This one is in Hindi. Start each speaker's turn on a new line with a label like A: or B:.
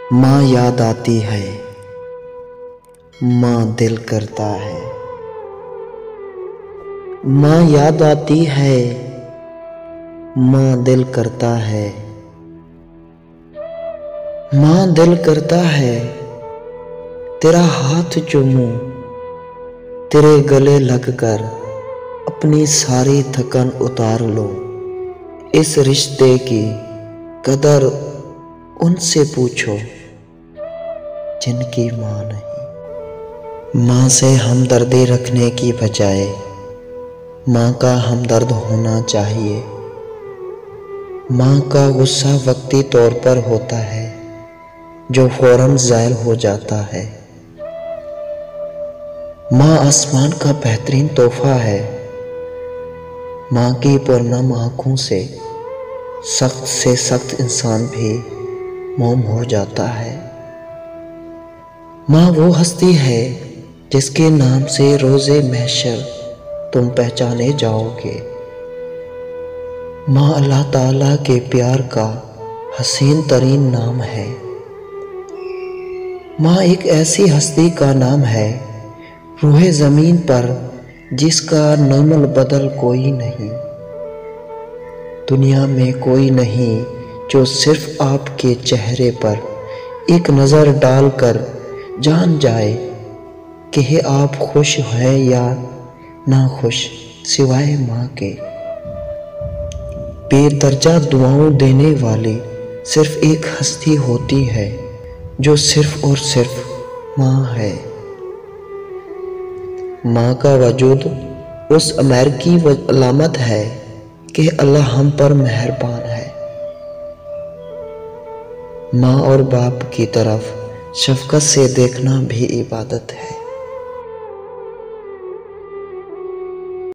A: माँ याद आती है, माँ दिल करता है। माँ याद आती है, माँ दिल करता है। माँ दिल करता है, तेरा हाथ चूमूं, तेरे गले लगकर अपनी सारी थकन उतार लो। इस रिश्ते की कदर उनसे पूछो जिनकी माँ नहीं। माँ से हमदर्दी रखने की बजाय माँ का हमदर्द होना चाहिए। माँ का गुस्सा वक्ती तौर पर होता है जो फौरन ज़ायल हो जाता है। माँ आसमान का बेहतरीन तोहफा है। माँ की पुरनम आँखों से सख्त इंसान भी मोम हो जाता है। माँ वो हस्ती है जिसके नाम से रोज़े महशर तुम पहचाने जाओगे। माँ अल्लाह ताला के प्यार का हसीन तरीन नाम है। माँ एक ऐसी हस्ती का नाम है रूहे ज़मीन पर जिसका नमल बदल कोई नहीं। दुनिया में कोई नहीं जो सिर्फ आपके चेहरे पर एक नज़र डालकर जान जाए कि आप खुश हैं या ना खुश, सिवाय माँ के। बेदर्जा दुआओं देने वाली सिर्फ एक हस्ती होती है जो सिर्फ और सिर्फ माँ है। माँ का वजूद उस अमीर की अलामत है कि अल्लाह हम पर मेहरबान है। माँ और बाप की तरफ शफ़क़त से देखना भी इबादत है।